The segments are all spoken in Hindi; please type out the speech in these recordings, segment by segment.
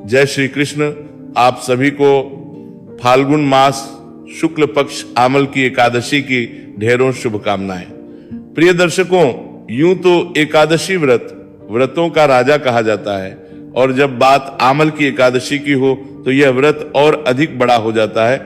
जय श्री कृष्ण। आप सभी को फाल्गुन मास शुक्ल पक्ष आमल की एकादशी की ढेरों शुभकामनाएं। प्रिय दर्शकों, यूं तो एकादशी व्रतों का राजा कहा जाता है, और जब बात आमल की एकादशी की हो तो यह व्रत और अधिक बड़ा हो जाता है,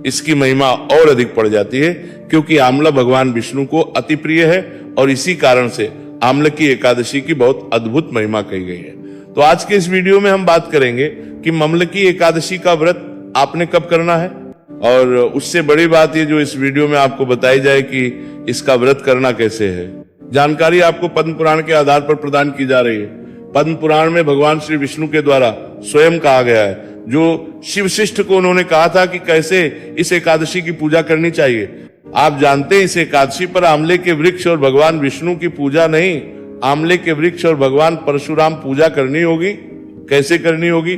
इसकी महिमा और अधिक बढ़ जाती है, क्योंकि आमला भगवान विष्णु को अति प्रिय है और इसी कारण से आमला की एकादशी की बहुत अद्भुत महिमा कही गई है। तो आज के इस वीडियो में हम बात करेंगे कि आमला की एकादशी का व्रत आपने कब करना है, और उससे बड़ी बात ये जो इस वीडियो में आपको बताई जाए कि इसका व्रत करना कैसे है। जानकारी आपको पद्म पुराण के आधार पर प्रदान की जा रही है। पद्म पुराण में भगवान श्री विष्णु के द्वारा स्वयं कहा गया है, जो शिवशिष्ट को उन्होंने कहा था कि कैसे इस एकादशी की पूजा करनी चाहिए। आप जानते हैं इस एकादशी पर आमले के वृक्ष और भगवान विष्णु की पूजा नहीं, आमले के वृक्ष और भगवान परशुराम पूजा करनी होगी। कैसे करनी होगी?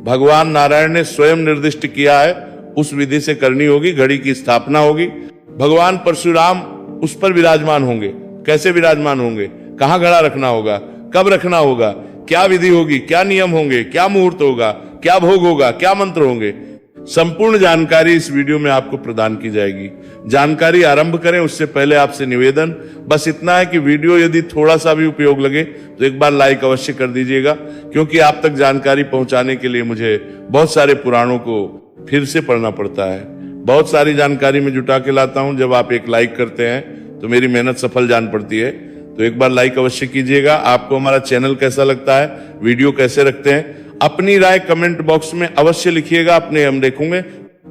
भगवान नारायण ने स्वयं निर्दिष्ट किया है, उस विधि से करनी होगी। घड़ी की स्थापना होगी, भगवान परशुराम उस पर विराजमान होंगे। कैसे विराजमान होंगे? कहाँ घड़ा रखना होगा, कब रखना होगा, क्या विधि होगी, क्या नियम होंगे, क्या मुहूर्त होगा, क्या भोग होगा, क्या मंत्र होंगे, संपूर्ण जानकारी इस वीडियो में आपको प्रदान की जाएगी। जानकारी आरंभ करें उससे पहले आपसे निवेदन बस इतना है कि वीडियो यदि थोड़ा सा भी उपयोग लगे तो एक बार लाइक अवश्य कर दीजिएगा, क्योंकि आप तक जानकारी पहुंचाने के लिए मुझे बहुत सारे पुराणों को फिर से पढ़ना पड़ता है। बहुत सारी जानकारी में जुटा के लाता हूं। जब आप एक लाइक करते हैं तो मेरी मेहनत सफल जान पड़ती है। तो एक बार लाइक अवश्य कीजिएगा। आपको हमारा चैनल कैसा लगता है, वीडियो कैसे रखते हैं, अपनी राय कमेंट बॉक्स में अवश्य लिखिएगा। अपने हम देखूंगे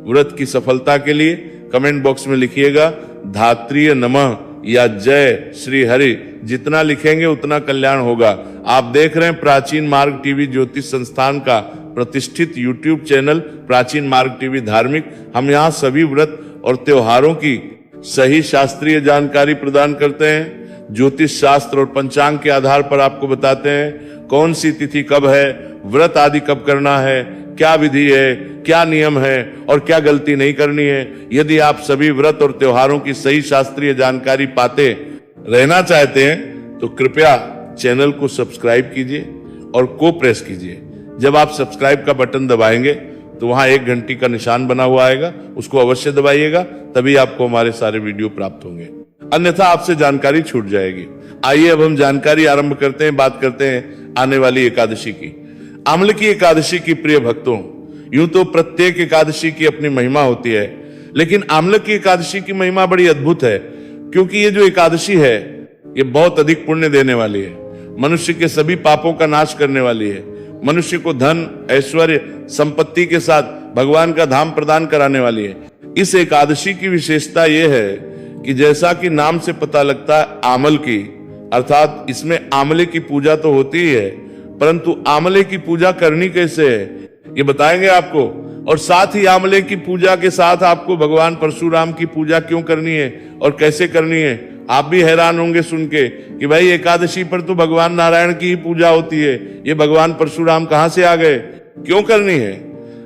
व्रत की सफलता के लिए कमेंट बॉक्स में लिखिएगा धात्रीय नमः या जय श्री हरि। जितना लिखेंगे उतना कल्याण होगा। आप देख रहे हैं प्राचीन मार्ग टीवी ज्योतिष संस्थान का प्रतिष्ठित यूट्यूब चैनल प्राचीन मार्ग टीवी धार्मिक। हम यहाँ सभी व्रत और त्योहारों की सही शास्त्रीय जानकारी प्रदान करते हैं। ज्योतिष शास्त्र और पंचांग के आधार पर आपको बताते हैं कौन सी तिथि कब है, व्रत आदि कब करना है, क्या विधि है, क्या नियम है और क्या गलती नहीं करनी है। यदि आप सभी व्रत और त्योहारों की सही शास्त्रीय जानकारी पाते रहना चाहते हैं तो कृपया चैनल को सब्सक्राइब कीजिए और को प्रेस कीजिए। जब आप सब्सक्राइब का बटन दबाएंगे तो वहां एक घंटी का निशान बना हुआ आएगा, उसको अवश्य दबाइएगा, तभी आपको हमारे सारे वीडियो प्राप्त होंगे, अन्यथा आपसे जानकारी छूट जाएगी। आइए अब हम जानकारी आरंभ करते हैं, बात करते हैं आने वाली एकादशी की। आमला की एकादशी की प्रिय भक्तों, यूं तो प्रत्येक एकादशी की अपनी महिमा होती है, लेकिन आमला की एकादशी की महिमा बड़ी अद्भुत है, क्योंकि ये जो एकादशी है ये बहुत अधिक पुण्य देने वाली है, मनुष्य के सभी पापों का नाश करने वाली है, मनुष्य को धन ऐश्वर्य संपत्ति के साथ भगवान का धाम प्रदान कराने वाली है। इस एकादशी की विशेषता यह है कि जैसा कि नाम से पता लगता है आमल की, अर्थात इसमें आमले की पूजा तो होती ही है, परंतु आमले की पूजा करनी कैसे है ये बताएंगे आपको। और साथ ही आमले की पूजा के साथ आपको भगवान परशुराम की पूजा क्यों करनी है और कैसे करनी है। आप भी हैरान होंगे सुन के कि भाई एकादशी पर तो भगवान नारायण की ही पूजा होती है, ये भगवान परशुराम कहां से आ गए, क्यों करनी है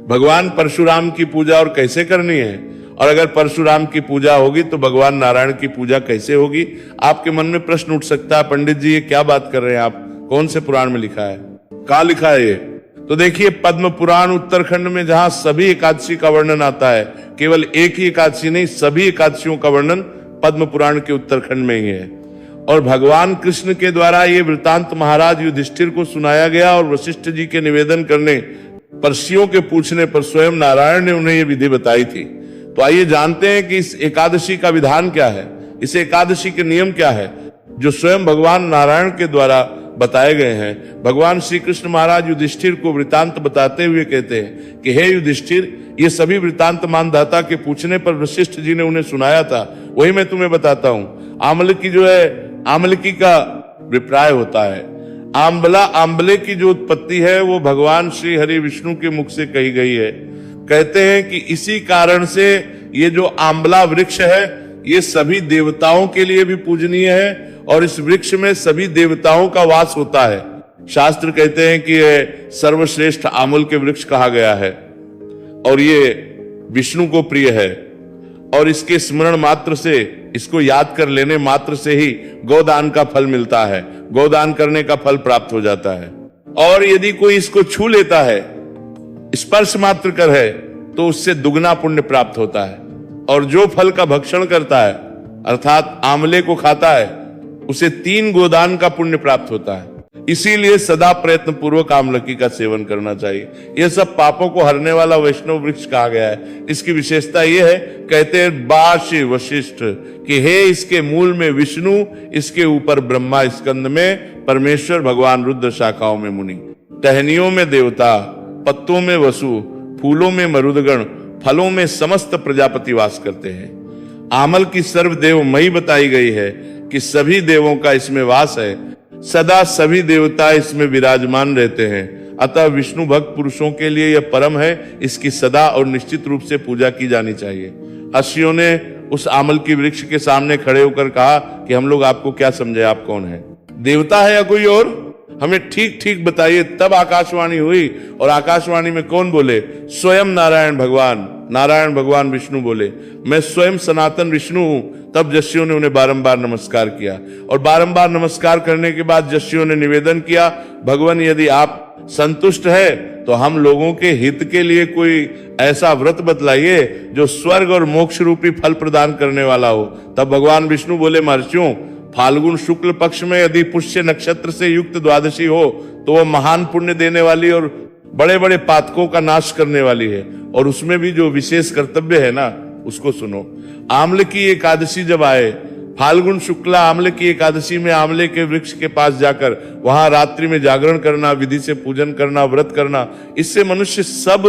भगवान परशुराम की पूजा और कैसे करनी है। और अगर परशुराम की पूजा होगी तो भगवान नारायण की पूजा कैसे होगी। आपके मन में प्रश्न उठ सकता है, पंडित जी ये क्या बात कर रहे हैं आप, कौन से पुराण में लिखा है, कहाँ लिखा है ये। तो देखिए पद्म पुराण उत्तराखंड में जहां सभी एकादशी का वर्णन आता है, केवल एक ही एकादशी नहीं, सभी एकादशियों का वर्णन पद्म पुराण के उत्तराखंड में ही है। और भगवान कृष्ण के द्वारा ये वृतांत महाराज युधिष्ठिर को सुनाया गया, और वशिष्ठ जी के निवेदन करने पर, ऋषियों के पूछने पर स्वयं नारायण ने उन्हें ये विधि बताई थी। तो आइए जानते हैं कि इस एकादशी का विधान क्या है, इस एकादशी के नियम क्या है, जो स्वयं भगवान नारायण के द्वारा बताए गए हैं। भगवान श्री कृष्ण महाराज युधिष्ठिर को वृतांत बताते हुए कहते हैं कि हे युधिष्ठिर, ये सभी वृतांत मानधाता के पूछने पर वशिष्ठ जी ने उन्हें सुनाया था, वही मैं तुम्हें बताता हूँ। आमले की जो है, आमलकी का विप्राय होता है। आंबले की जो उत्पत्ति है वो भगवान श्री हरि विष्णु के मुख से कही गई है। कहते हैं कि इसी कारण से ये जो आंबला वृक्ष है ये सभी देवताओं के लिए भी पूजनीय है, और इस वृक्ष में सभी देवताओं का वास होता है। शास्त्र कहते हैं कि ये सर्वश्रेष्ठ आमल के वृक्ष कहा गया है, और ये विष्णु को प्रिय है, और इसके स्मरण मात्र से, इसको याद कर लेने मात्र से ही गोदान का फल मिलता है, गोदान करने का फल प्राप्त हो जाता है। और यदि कोई इसको छू लेता है स्पर्श मात्र कर है तो उससे दुगना पुण्य प्राप्त होता है, और जो फल का भक्षण करता है अर्थात आंवले को खाता है उसे 3 गोदान का पुण्य प्राप्त होता है। इसीलिए सदा प्रयत्न पूर्वक आमलकी का सेवन करना चाहिए। यह सब पापों को हरने वाला वैष्णव वृक्ष कहा गया है। इसकी विशेषता यह है, कहते हैं बाशी वशिष्ठ कि हे इसके मूल में विष्णु, इसके ऊपर ब्रह्मा, स्कंद में परमेश्वर, भगवान रुद्र, शाखाओं में मुनि, टहनियों में देवता, पत्तों में वसु, फूलों में मरुदगण, फलों में समस्त प्रजापति वास करते हैं। आमल की सर्वदेव मई बताई गई है कि सभी देवों का इसमें वास है, सदा सभी देवता इसमें विराजमान रहते हैं। अतः विष्णु भक्त पुरुषों के लिए यह परम है, इसकी सदा और निश्चित रूप से पूजा की जानी चाहिए। अस्सियों ने उस आमल की वृक्ष के सामने खड़े होकर कहा कि हम लोग आपको क्या समझे, आप कौन है, देवता है या कोई और, हमें ठीक ठीक बताइए। तब आकाशवाणी हुई, और आकाशवाणी में कौन बोले? स्वयं नारायण भगवान, नारायण भगवान विष्णु बोले, मैं स्वयं सनातन विष्णु हूं। तब जस्सियों ने उन्हें बारंबार नमस्कार किया, और बारंबार नमस्कार करने के बाद जस्सियों ने निवेदन किया, भगवान यदि आप संतुष्ट है तो हम लोगों के हित के लिए कोई ऐसा व्रत बतलाइए जो स्वर्ग और मोक्ष रूपी फल प्रदान करने वाला हो। तब भगवान विष्णु बोले, महर्षियों, फाल्गुन शुक्ल पक्ष में यदि पुष्य नक्षत्र से युक्त द्वादशी हो तो वह महान पुण्य देने वाली और बड़े बड़े पातकों का नाश करने वाली है। और उसमें भी जो विशेष कर्तव्य है ना, उसको सुनो। आम्ल की एकादशी जब आए, फाल्गुन शुक्ला आम्ल की एकादशी में आंवले के वृक्ष के पास जाकर वहां रात्रि में जागरण करना, विधि से पूजन करना, व्रत करना, इससे मनुष्य सब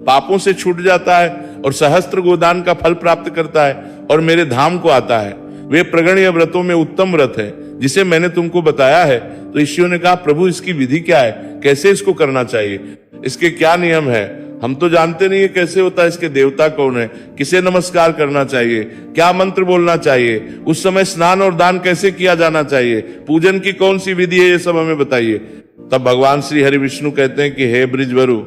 पापों से छूट जाता है और सहस्त्र गोदान का फल प्राप्त करता है और मेरे धाम को आता है। वे प्रगण्य व्रतों में उत्तम व्रत है जिसे मैंने तुमको बताया है। तो ऋषियों ने कहा, प्रभु इसकी विधि क्या है, कैसे इसको करना चाहिए, इसके क्या नियम है? हम तो जानते नहीं है कैसे होता है, इसके देवता कौन है, किसे नमस्कार करना चाहिए, क्या मंत्र बोलना चाहिए, उस समय स्नान और दान कैसे किया जाना चाहिए, पूजन की कौन सी विधि है, ये सब हमें बताइए। तब भगवान श्री हरि विष्णु कहते हैं कि हे ब्रिजवरु,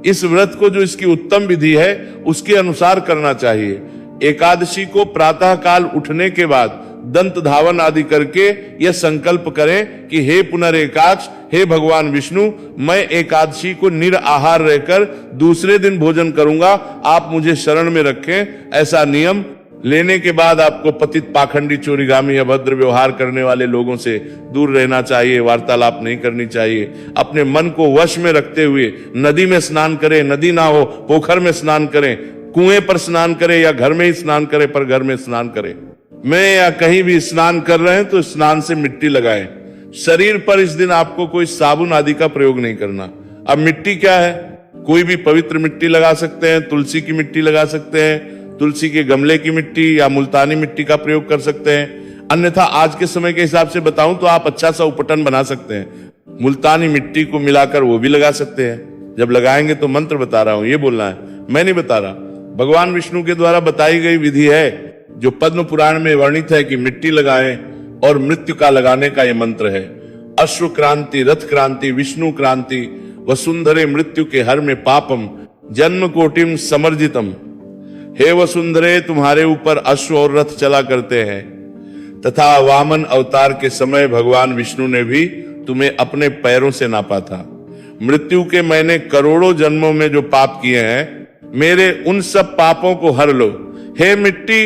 इस व्रत को जो इसकी उत्तम विधि है उसके अनुसार करना चाहिए। एकादशी को प्रातः काल उठने के बाद दंत धावन आदि करके यह संकल्प करें कि हे पुनरेकाक्ष, हे भगवान विष्णु, मैं एकादशी को निराहार रहकर दूसरे दिन भोजन करूंगा, आप मुझे शरण में रखें। ऐसा नियम लेने के बाद आपको पतित, पाखंडी, चोरीगामी, अभद्र व्यवहार करने वाले लोगों से दूर रहना चाहिए, वार्तालाप नहीं करनी चाहिए। अपने मन को वश में रखते हुए नदी में स्नान करें, नदी ना हो पोखर में स्नान करें, कुएं पर स्नान करें या घर में ही स्नान करें, पर घर में स्नान करें। में या कहीं भी स्नान कर रहे हैं तो स्नान से मिट्टी लगाएं। शरीर पर इस दिन आपको कोई साबुन आदि का प्रयोग नहीं करना। अब मिट्टी क्या है, कोई भी पवित्र मिट्टी लगा सकते हैं, तुलसी की मिट्टी लगा सकते हैं, तुलसी के गमले की मिट्टी या मुल्तानी मिट्टी का प्रयोग कर सकते हैं। अन्यथा आज के समय के हिसाब से बताऊं तो आप अच्छा सा उपटन बना सकते हैं, मुल्तानी मिट्टी को मिलाकर वो भी लगा सकते हैं। जब लगाएंगे तो मंत्र बता रहा हूं, ये बोलना है, मैं नहीं बता रहा, भगवान विष्णु के द्वारा बताई गई विधि है जो पद्म पुराण में वर्णित है कि मिट्टी लगाएं, और मृत्यु का लगाने का यह मंत्र है। अश्व क्रांति, रथ क्रांति, विष्णु क्रांति, वसुंधरे मृत्यु के हर में पापम, जन्म कोटिम समर्जितम। हे वसुंधरे, तुम्हारे ऊपर अश्व और रथ चला करते हैं, तथा वामन अवतार के समय भगवान विष्णु ने भी तुम्हें अपने पैरों से नापा था। मृत्यु के मैंने करोड़ों जन्मों में जो पाप किए हैं, मेरे उन सब पापों को हर लो। हे मिट्टी,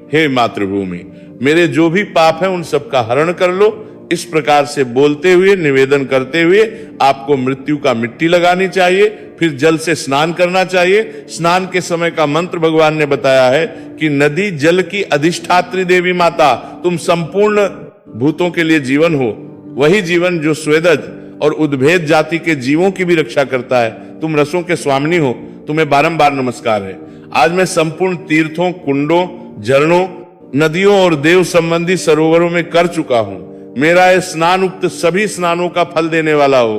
हे मातृभूमि, मेरे जो भी पाप है उन सब का हरण कर लो। इस प्रकार से बोलते हुए, निवेदन करते हुए आपको मृत्यु का मिट्टी लगानी चाहिए, फिर जल से स्नान करना चाहिए। स्नान के समय का मंत्र भगवान ने बताया है कि नदी जल की अधिष्ठात्री देवी माता, तुम संपूर्ण भूतों के लिए जीवन हो, वही जीवन जो स्वेदज और उद्भेद जाति के जीवों की भी रक्षा करता है। तुम रसों के स्वामिनी हो, तुम्हें बारंबार नमस्कार है। आज मैं संपूर्ण तीर्थों, कुंडों, झरनों, नदियों और देव संबंधी सरोवरों में कर चुका हूं। मेरा ये स्नान उक्त सभी स्नानों का फल देने वाला हो,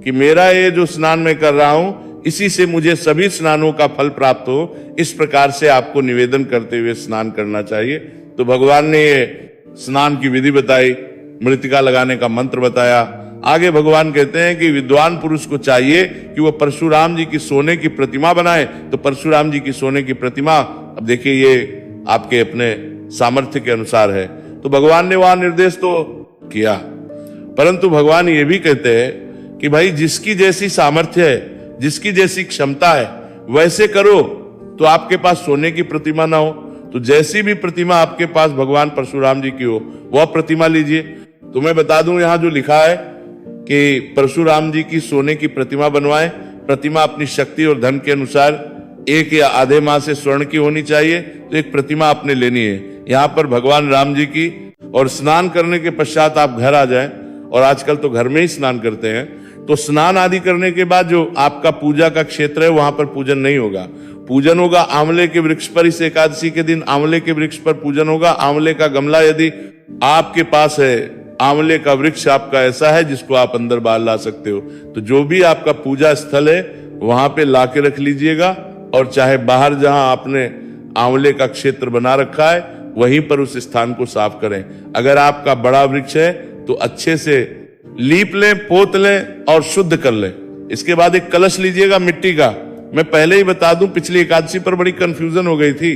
कि मेरा ये जो स्नान मैं कर रहा हूं इसी से मुझे सभी स्नानों का फल प्राप्त हो। इस प्रकार से आपको निवेदन करते हुए स्नान करना चाहिए। तो भगवान ने ये स्नान की विधि बताई, मृतिका लगाने का मंत्र बताया। आगे भगवान कहते हैं कि विद्वान पुरुष को चाहिए कि वह परशुराम जी की सोने की प्रतिमा बनाए। तो परशुराम जी की सोने की प्रतिमा, अब देखिए ये आपके अपने सामर्थ्य के अनुसार है, तो भगवान ने वहां निर्देश तो किया, परंतु भगवान ये भी कहते हैं कि भाई जिसकी जैसी सामर्थ्य है जिसकी जैसी क्षमता है वैसे करो, तो आपके पास सोने की प्रतिमा ना हो तो जैसी भी प्रतिमा आपके पास भगवान परशुराम जी की हो वह प्रतिमा लीजिए। तो मैं बता दूं यहां जो लिखा है कि परशुराम जी की सोने की प्रतिमा बनवाएं। प्रतिमा अपनी शक्ति और धन के अनुसार 1 या आधे माह से स्वर्ण की होनी चाहिए। तो एक प्रतिमा आपने लेनी है यहाँ पर भगवान राम जी की, और स्नान करने के पश्चात आप घर आ जाएं। और आजकल तो घर में ही स्नान करते हैं, तो स्नान आदि करने के बाद जो आपका पूजा का क्षेत्र है वहां पर पूजन नहीं होगा। पूजन होगा आंवले के वृक्ष पर। इस एकादशी के दिन आंवले के वृक्ष पर पूजन होगा। आंवले का गमला यदि आपके पास है, आंवले का वृक्ष आपका ऐसा है जिसको आप अंदर बाहर ला सकते हो, तो जो भी आपका पूजा स्थल है वहां पे लाके रख लीजिएगा। और चाहे बाहर जहां आपने आंवले का क्षेत्र बना रखा है वहीं पर उस स्थान को साफ करें। अगर आपका बड़ा वृक्ष है तो अच्छे से लीप लें, पोत लें और शुद्ध कर लें। इसके बाद एक कलश लीजिएगा मिट्टी का। मैं पहले ही बता दूं, पिछली एकादशी पर बड़ी कंफ्यूजन हो गई थी।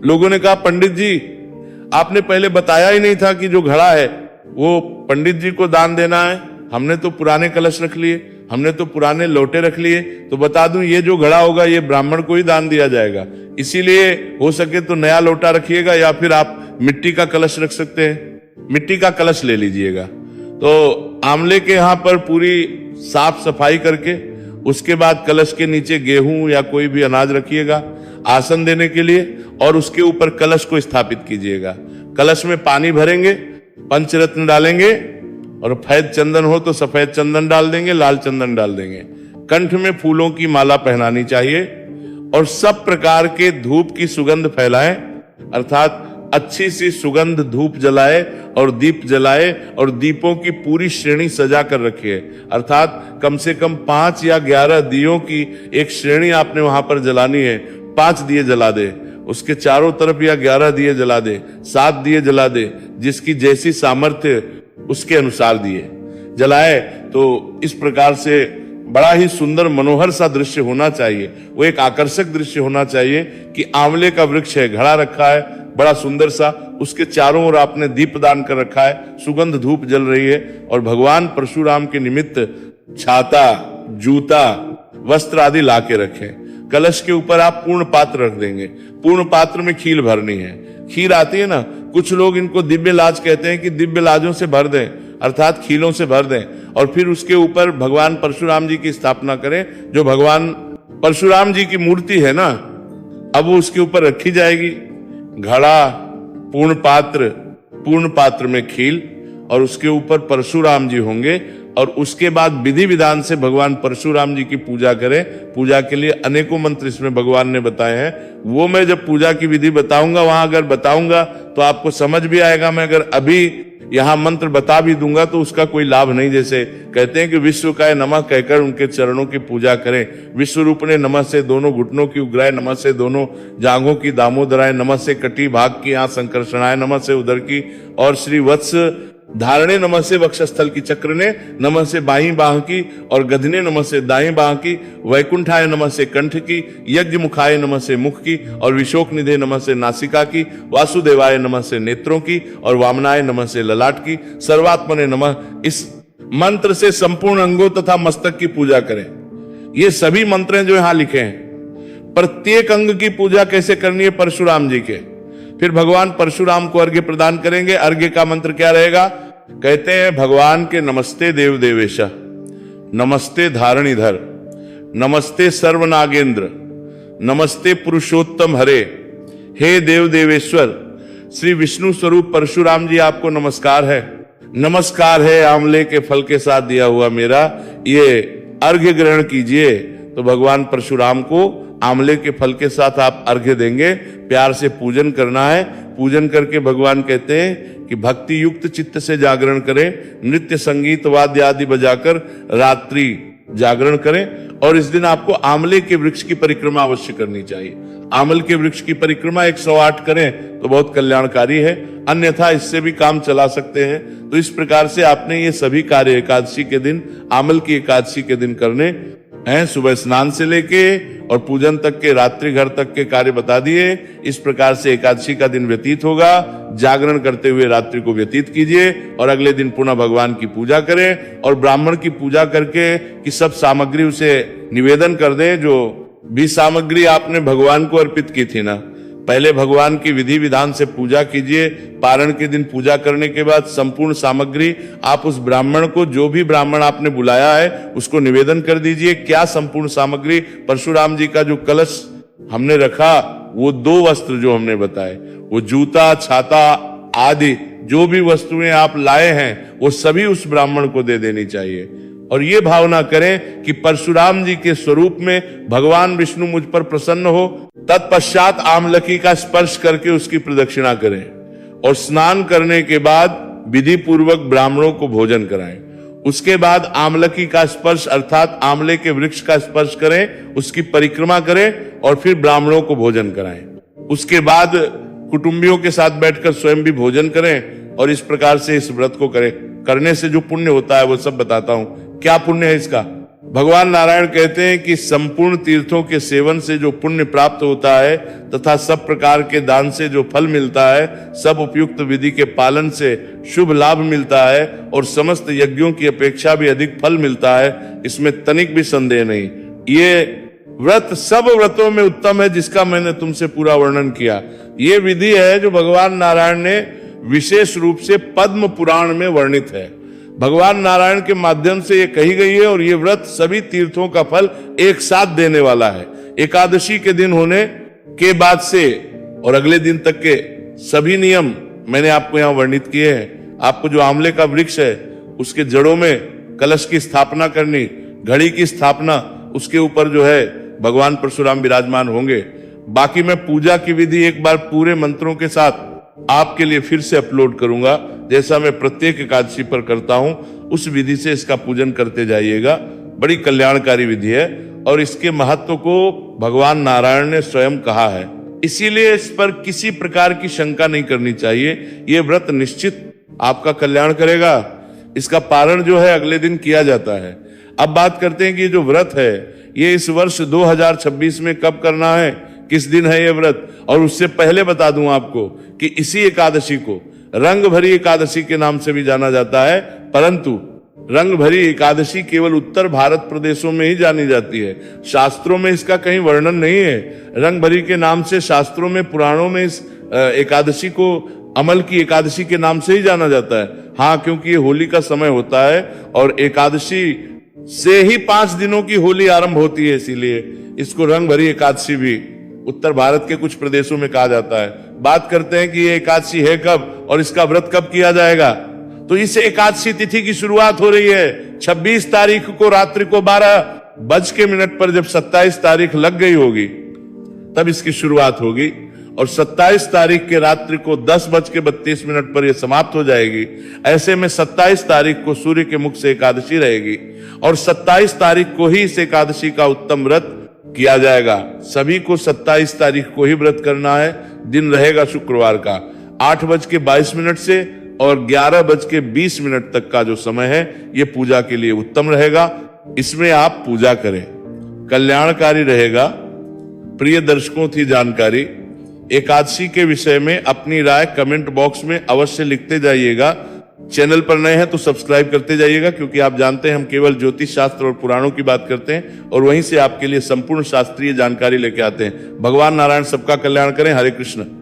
लोगों ने कहा पंडित जी आपने पहले बताया ही नहीं था कि जो घड़ा है वो पंडित जी को दान देना है। हमने तो पुराने कलश रख लिए, हमने तो पुराने लोटे रख लिए। तो बता दूं ये जो घड़ा होगा ये ब्राह्मण को ही दान दिया जाएगा। इसीलिए हो सके तो नया लोटा रखिएगा, या फिर आप मिट्टी का कलश रख सकते हैं। मिट्टी का कलश ले लीजिएगा। तो आंवले के यहाँ पर पूरी साफ सफाई करके उसके बाद कलश के नीचे गेहूं या कोई भी अनाज रखिएगा आसन देने के लिए, और उसके ऊपर कलश को स्थापित कीजिएगा। कलश में पानी भरेंगे, पंचरत्न डालेंगे, और सफेद चंदन हो तो सफेद चंदन डाल देंगे, लाल चंदन डाल देंगे। कंठ में फूलों की माला पहनानी चाहिए, और सब प्रकार के धूप की सुगंध फैलाएं, अर्थात अच्छी सी सुगंध धूप जलाए और दीप जलाए, और दीपों की पूरी श्रेणी सजा कर रखिए। अर्थात कम से कम 5 या 11 दियों की एक श्रेणी आपने वहां पर जलानी है। 5 दिए जला दे, उसके चारों तरफ या 11 दिए जला दे, 7 दिए जला दे, जिसकी जैसी सामर्थ्य उसके अनुसार दिए जलाए। तो इस प्रकार से बड़ा ही सुंदर मनोहर सा दृश्य होना चाहिए। वो एक आकर्षक दृश्य होना चाहिए कि आंवले का वृक्ष है, घड़ा रखा है बड़ा सुंदर सा, उसके चारों ओर आपने दीपदान कर रखा है, सुगंध धूप जल रही है, और भगवान परशुराम के निमित्त छाता, जूता, वस्त्र आदि ला के रखें। कलश के ऊपर आप पूर्ण पात्र रख देंगे। पूर्ण पात्र में खीर भरनी है। खीर आती है ना, कुछ लोग इनको दिव्य लाज कहते हैं कि दिव्य लाजों से भर दें, अर्थात खीलों से भर दें, और फिर उसके ऊपर भगवान परशुराम जी की स्थापना करें। जो भगवान परशुराम जी की मूर्ति है ना, अब वो उसके ऊपर रखी जाएगी। घड़ा, पूर्ण पात्र में खील, और उसके ऊपर परशुराम जी होंगे। और उसके बाद विधि विधान से भगवान परशुराम जी की पूजा करें। पूजा के लिए अनेकों मंत्र इसमें भगवान ने बताए हैं। वो मैं जब पूजा की विधि बताऊंगा, वहां अगर बताऊंगा तो आपको समझ भी आएगा। मैं अगर अभी यहाँ मंत्र बता भी दूंगा तो उसका कोई लाभ नहीं। जैसे कहते हैं कि विश्व काय नमः कहकर उनके चरणों की पूजा करें। विश्व रूप ने नमः से दोनों घुटनों की उग्राय, नमः से दोनों जांघों की दामोदराय, नमः से कटी भाग की यहाँ संकर्षणाय, नमः से उदर की और श्री वत्स धारणे, नमः से वक्षस्थल की चक्र ने, नमः से बाई बाह की और गधने, नमः से दाएं बाह की, वैकुंठाय नमः से कंठ की, यज्ञ मुखाय नमः से मुख की, और विशोक निधे नमः से नासिका की, वासुदेवाय नमः से नेत्रों की, और वामनाय नमः से ललाट की, सर्वात्मने नमः। इस मंत्र से संपूर्ण अंगों तथा मस्तक की पूजा करें। ये सभी मंत्र जो यहां लिखे हैं, प्रत्येक अंग की पूजा कैसे करनी है परशुराम जी के। फिर भगवान परशुराम को अर्घ्य प्रदान करेंगे। अर्घ्य का मंत्र क्या रहेगा? कहते हैं भगवान के नमस्ते देव देवेश, नमस्ते धारणीधर, नमस्ते सर्वनागेंद्र, नमस्ते पुरुषोत्तम हरे। हे देव देवेश्वर श्री विष्णु स्वरूप परशुराम जी, आपको नमस्कार है। नमस्कार है आंवले के फल के साथ दिया हुआ मेरा, ये अर्घ्य ग्रहण कीजिए। तो भगवान परशुराम को आंवले के फल के साथ आप अर्घ्य देंगे। प्यार से पूजन करना है। पूजन करके भगवान कहते हैं कि भक्ति युक्त चित्त से जागरण करें, नृत्य संगीत वाद्य आदि बजाकर रात्रि जागरण करें। और इस दिन आपको आंवले के वृक्ष की परिक्रमा अवश्य करनी चाहिए। आंवल के वृक्ष की परिक्रमा 108 करें तो बहुत कल्याणकारी है, अन्यथा इससे भी काम चला सकते हैं। तो इस प्रकार से आपने ये सभी कार्य एकादशी के दिन, आंवल की एकादशी के दिन करने हैं। सुबह स्नान से लेके और पूजन तक के, रात्रि घर तक के कार्य बता दिए। इस प्रकार से एकादशी का दिन व्यतीत होगा। जागरण करते हुए रात्रि को व्यतीत कीजिए और अगले दिन पुनः भगवान की पूजा करें और ब्राह्मण की पूजा करके कि सब सामग्री उसे निवेदन कर दें। जो भी सामग्री आपने भगवान को अर्पित की थी ना, पहले भगवान की विधि विधान से पूजा कीजिए। पारण के दिन पूजा करने के बाद संपूर्ण सामग्री आप उस ब्राह्मण को, जो भी ब्राह्मण आपने बुलाया है, उसको निवेदन कर दीजिए। क्या संपूर्ण सामग्री? परशुराम जी का जो कलश हमने रखा, वो 2 वस्त्र जो हमने बताए, वो जूता, छाता आदि जो भी वस्तुएं आप लाए हैं, वो सभी उस ब्राह्मण को दे देनी चाहिए। और ये भावना करें कि परशुराम जी के स्वरूप में भगवान विष्णु मुझ पर प्रसन्न हो। तत्पश्चात आमलकी का स्पर्श करके उसकी प्रदक्षिणा करें और स्नान करने के बाद विधि पूर्वक ब्राह्मणों को भोजन कराएं। उसके बाद आमलकी का स्पर्श अर्थात आंवले के वृक्ष का स्पर्श करें, उसकी परिक्रमा करें और फिर ब्राह्मणों को भोजन कराएं। उसके बाद कुटुंबियों के साथ बैठकर स्वयं भी भोजन करें और इस प्रकार से इस व्रत को करें। करने से जो पुण्य होता है वो सब बताता हूं। क्या पुण्य है इसका? भगवान नारायण कहते हैं कि संपूर्ण तीर्थों के सेवन से जो पुण्य प्राप्त होता है तथा सब प्रकार के दान से जो फल मिलता है, सब उपयुक्त विधि के पालन से शुभ लाभ मिलता है और समस्त यज्ञों की अपेक्षा भी अधिक फल मिलता है, इसमें तनिक भी संदेह नहीं। ये व्रत सब व्रतों में उत्तम है जिसका मैंने तुमसे पूरा वर्णन किया। ये विधि है जो भगवान नारायण ने विशेष रूप से पद्म पुराण में वर्णित है। भगवान नारायण के माध्यम से ये कही गई है और ये व्रत सभी तीर्थों का फल एक साथ देने वाला है। एकादशी के दिन होने के बाद से और अगले दिन तक के सभी नियम मैंने आपको यहाँ वर्णित किए हैं। आपको जो आंवले का वृक्ष है उसके जड़ों में कलश की स्थापना करनी, घड़ी की स्थापना, उसके ऊपर जो है भगवान परशुराम विराजमान होंगे। बाकी मैं पूजा की विधि एक बार पूरे मंत्रों के साथ आपके लिए फिर से अपलोड करूंगा, जैसा मैं प्रत्येक एकादशी पर करता हूं। उस विधि से इसका पूजन करते जाइएगा। बड़ी कल्याणकारी विधि है और इसके महत्व को भगवान नारायण ने स्वयं कहा है, इसीलिए इस पर किसी प्रकार की शंका नहीं करनी चाहिए। ये व्रत निश्चित आपका कल्याण करेगा। इसका पारण जो है अगले दिन किया जाता है। अब बात करते हैं कि जो व्रत है ये इस वर्ष 2026 में कब करना है, किस दिन है ये व्रत। और उससे पहले बता दूं आपको कि इसी एकादशी को रंग भरी एकादशी के नाम से भी जाना जाता है, परंतु रंग भरी एकादशी केवल उत्तर भारत प्रदेशों में ही जानी जाती है। शास्त्रों में इसका कहीं वर्णन नहीं है। रंग भरी के नाम से शास्त्रों में, पुराणों में इस एकादशी को अमल की एकादशी के नाम से ही जाना जाता है। हाँ, क्योंकि ये होली का समय होता है और एकादशी से ही 5 दिनों की होली आरंभ होती है, इसीलिए इसको रंग भरी एकादशी भी उत्तर भारत के कुछ प्रदेशों में कहा जाता है। बात करते हैं कि ये एकादशी है कब और इसका व्रत कब किया जाएगा। तो इस एकादशी तिथि की शुरुआत हो रही है 26 तारीख को रात्रि को 12:00 पर। जब 27 तारीख लग गई होगी तब इसकी शुरुआत होगी और 27 तारीख के रात्रि को 10:32 पर यह समाप्त हो जाएगी। ऐसे में 27 तारीख को सूर्य के मुख से एकादशी रहेगी और 27 तारीख को ही इस एकादशी का उत्तम व्रत किया जाएगा। सभी को 27 तारीख को ही व्रत करना है। दिन रहेगा शुक्रवार का 8:22 से और 11:20 तक का जो समय है ये पूजा के लिए उत्तम रहेगा। इसमें आप पूजा करें, कल्याणकारी रहेगा। प्रिय दर्शकों, थी जानकारी। एकादशी के विषय में अपनी राय कमेंट बॉक्स में अवश्य लिखते जाइएगा। चैनल पर नए हैं तो सब्सक्राइब करते जाइएगा, क्योंकि आप जानते हैं हम केवल ज्योतिष शास्त्र और पुराणों की बात करते हैं और वहीं से आपके लिए संपूर्ण शास्त्रीय जानकारी लेके आते हैं। भगवान नारायण सबका कल्याण करें। हरे कृष्ण।